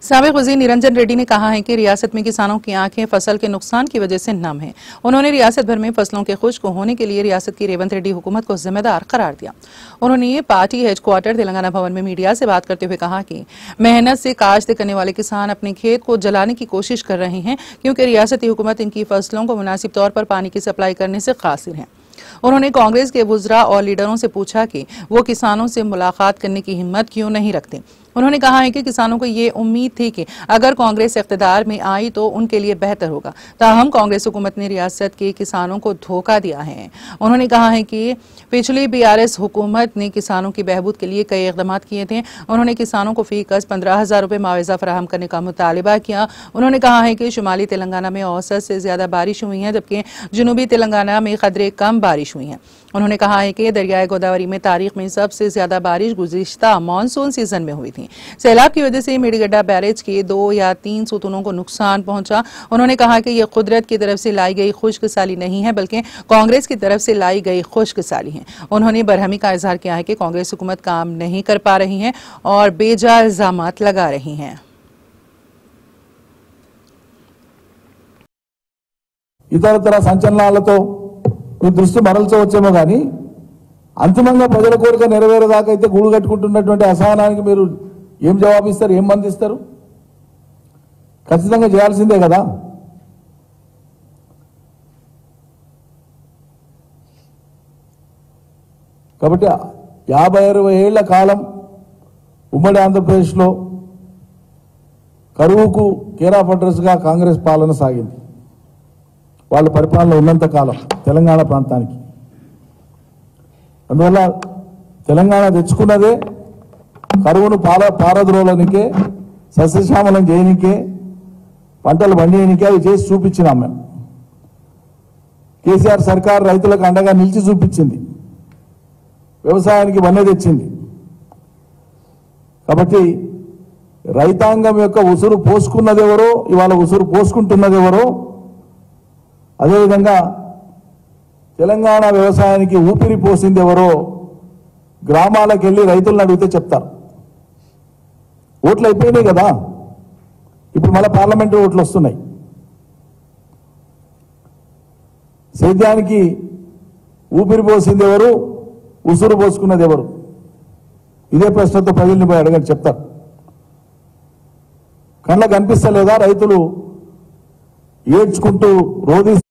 साबिक वज़ीर निरंजन रेड्डी ने कहा है कि रियासत में किसानों की आंखें फसल के नुकसान की वजह से नम हैं। उन्होंने रियासत भर में फसलों के खुश्क होने के लिए रियासत की रेवंत रेड्डी हुकूमत को जिम्मेदार करार दिया। उन्होंने पार्टी हेडक्वार्टर तेलंगाना भवन में मीडिया से बात करते हुए कहा कि मेहनत से काश्त करने वाले किसान अपने खेत को जलाने की कोशिश कर रहे हैं, क्योंकि रियासती हुकूमत इनकी फसलों को मुनासिब तौर पर पानी की सप्लाई करने से कासिर है। उन्होंने कांग्रेस के वुज़रा और लीडरों से पूछा कि वो किसानों से मुलाकात करने की हिम्मत क्यों नहीं रखते। उन्होंने कहा है कि किसानों को ये उम्मीद थी कि अगर कांग्रेस इख्तिदार में आई तो उनके लिए बेहतर होगा, ताहम कांग्रेस हुकूमत ने रियासत के किसानों को धोखा दिया है। उन्होंने कहा है कि पिछली BRS हुकूमत ने किसानों की बहबूद के लिए कई इक़दाम किए थे। उन्होंने किसानों को फी कस 15,000 रुपये मुआवजा फराहम करने का मुतालिबा किया। उन्होंने कहा है कि शुमाली तेलंगाना में औसत से ज्यादा बारिश हुई है, जबकि जनूबी तेलंगाना में कदरे कम बारिश हुई है। उन्होंने कहा है कि दरियाए गोदावरी में तारीख में सबसे ज्यादा बारिश गुज़िश्ता मानसून सीजन में हुई थी। सैलाब की वजह से मेडीगड्डा बैरेज के 2 या 3 सुतूनों को नुकसान पहुंचा। उन्होंने कहा कि यह कुदरत की तरफ से लाई गई खुश्क साली नहीं है, बल्कि कांग्रेस की तरफ से लाई गई खुश्क साली है। उन्होंने बरहमी का इजहार किया है कि कांग्रेस हुकूमत काम नहीं कर पा रही है और बेजा इल्जामात लगा रही है। ఇతరతర సంచలనాలతో మీ దృష్టి మరల్చవచ్చేమో కానీ అంతిమంగా ప్రజల కోరిక నెరవేరేదాకా అయితే గూడు కట్టుకుంటున్నటువంటి అసహనానికి మీరు ఏం జవాబిస్తారు, ఏం మందిస్తారు? ఖచ్చితంగా చేయాల్సిందే కదా. కాబట్టి 50-60 ఏళ్ల కాలం ఉమ్మడి ఆంధ్రప్రదేశ్లో కరువుకు కేర్ ఆఫ్ అడ్రస్గా కాంగ్రెస్ పాలన సాగింది. వాళ్ళ పరిపాలన ఉన్నంత కాలం తెలంగాణ ప్రాంతానికి. అందువల్ల తెలంగాణ తెచ్చుకున్నదే కరువును పారద్రోలనికే, సస్యశ్యామలం చేయనికే, పంటలు పండియనికే అవి చేసి చూపించినాం మేము. కేసీఆర్ సర్కార్ రైతులకు అండగా నిలిచి చూపించింది, వ్యవసాయానికి వన్నె తెచ్చింది. కాబట్టి రైతాంగం యొక్క ఉసురు పోసుకున్నదెవరో, ఇవాళ ఉసురు పోసుకుంటున్నదెవరో, అదేవిధంగా తెలంగాణ వ్యవసాయానికి ఊపిరి పోసింది ఎవరో గ్రామాలకు వెళ్ళి రైతులను అడిగితే చెప్తారు. ఓట్లు అయిపోయినాయి కదా, ఇప్పుడు మళ్ళీ పార్లమెంటు ఓట్లు వస్తున్నాయి. సేద్యానికి ఊపిరి పోసింది ఎవరు, ఉసురు పోసుకున్నది ఎవరు? ఇదే ప్రశ్నతో ప్రజల్ని పోయి అడగని చెప్తారు. కళ్ళకు కనిపిస్తలేదా రైతులు ఏడ్చుకుంటూ రోధిస్తూ